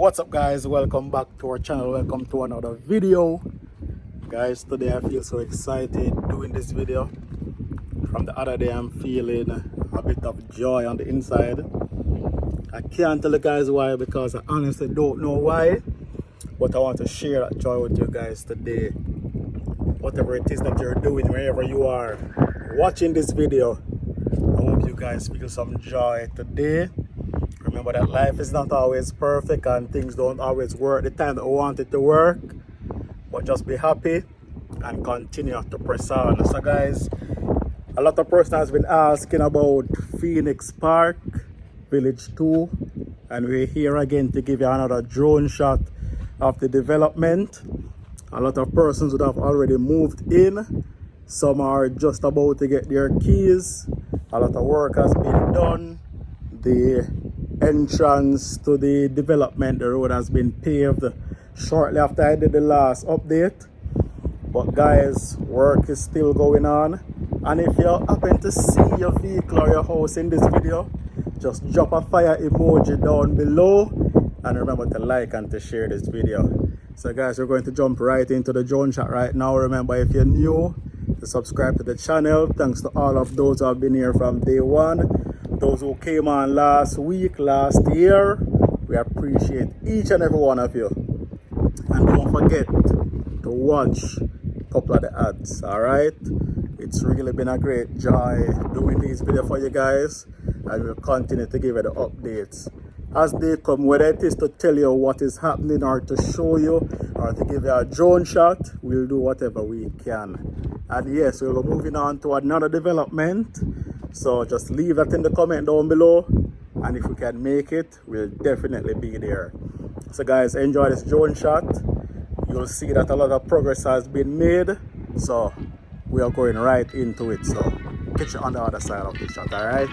What's up, guys? Welcome back to our channel. Welcome to another video. Guys, today I feel so excited doing this video. From the other day I'm feeling a bit of joy on the inside. I can't tell you guys why, because I honestly don't know why, but I want to share that joy with you guys today. Whatever it is that you're doing, wherever you are watching this video, I hope you guys feel some joy today. Remember that life is not always perfect and things don't always work the time that we want it to work, but just be happy and continue to press on. So guys, a lot of person has been asking about Phoenix Park Village 2, and we're here again to give you another drone shot of the development. A lot of persons would have already moved in. Some are just about to get their keys. A lot of work has been done. The entrance to the development, the road has been paved shortly after I did the last update. But guys, work is still going on. And if you happen to see your vehicle or your house in this video, just drop a fire emoji down below. And remember to like and to share this video. So guys, we're going to jump right into the drone shot right now. Remember, if you're new, to subscribe to the channel. Thanks to all of those who have been here from day one. Those who came on last week, last year, we appreciate each and every one of you. And don't forget to watch a couple of the ads, alright? It's really been a great joy doing these videos for you guys, and we'll continue to give you the updates as they come, whether it is to tell you what is happening or to show you or to give you a drone shot. We'll do whatever we can. And yes, we'll be moving on to another development. So just leave that in the comment down below, and if we can make it, we'll definitely be there. So guys, enjoy this drone shot. You'll see that a lot of progress has been made, so we are going right into it. So catch you on the other side of the shot, all right?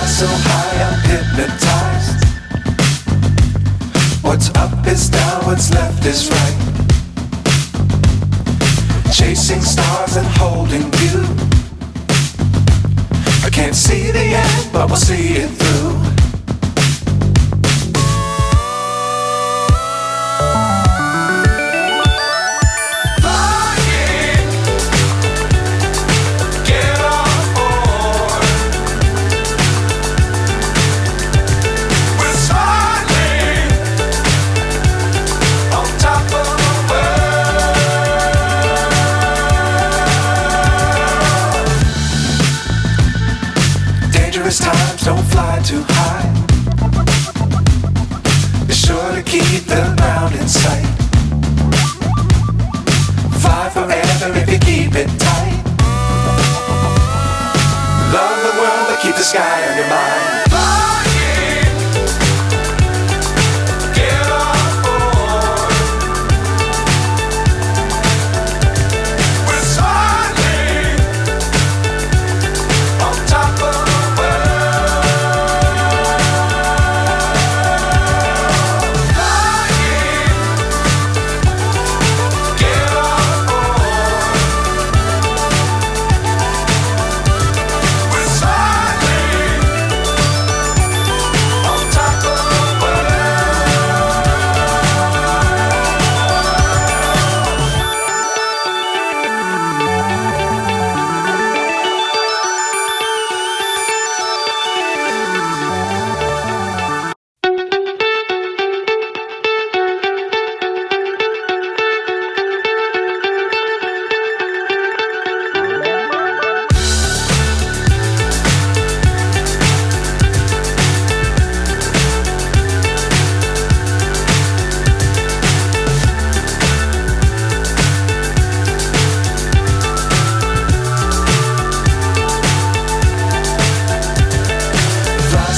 So high I'm hypnotized. What's up is down, what's left is right. Chasing stars and holding you. I can't see the end, but we'll see it through. Flying too high. Be sure to keep the ground in sight. Fly forever if you keep it tight. Love the world but keep the sky on your mind.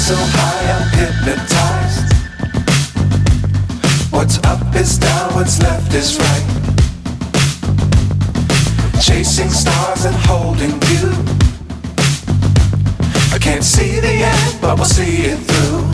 So high I'm hypnotized. What's up is down, what's left is right. Chasing stars and holding you. I can't see the end, but we'll see it through.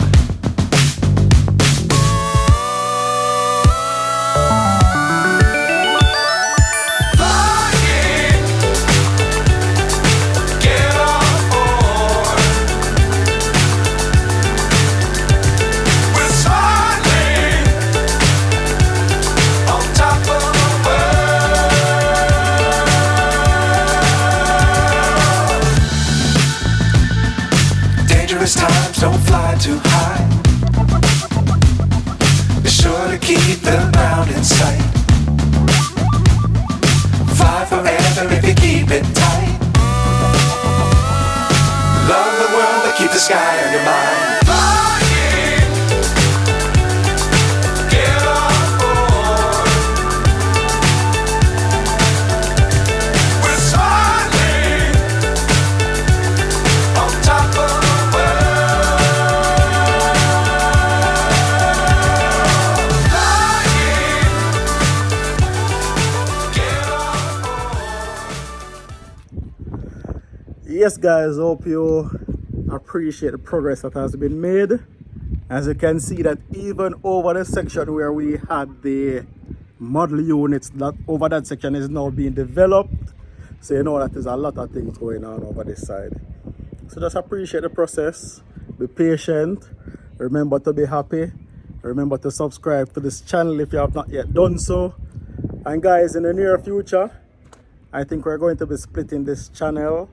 Dangerous times, don't fly too high. Be sure to keep the ground in sight. Fly forever if you keep it tight. Love the world but keep the sky on your mind. Yes guys, hope you appreciate the progress that has been made. As you can see that even over the section where we had the model units, that over that section is now being developed. So you know that there's a lot of things going on over this side. So just appreciate the process, be patient, remember to be happy, remember to subscribe to this channel if you have not yet done so. And guys, in the near future, I think we're going to be splitting this channel.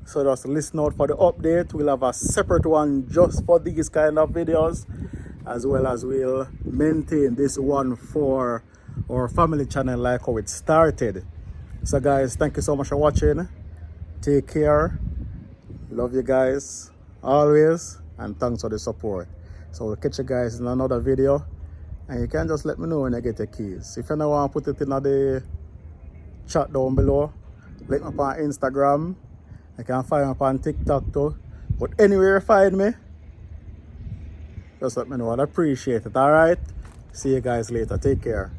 So just listen out for the update. We'll have a separate one just for these kind of videos, as well as we'll maintain this one for our family channel like how it started. So guys, thank you so much for watching. Take care. Love you guys always, and thanks for the support. So we'll catch you guys in another video, and you can just let me know when you get your keys. If you don't want to put it in the chat down below, like me on Instagram. You can find me on TikTok too. But anywhere you find me, just let me know. I'd appreciate it. Alright? See you guys later. Take care.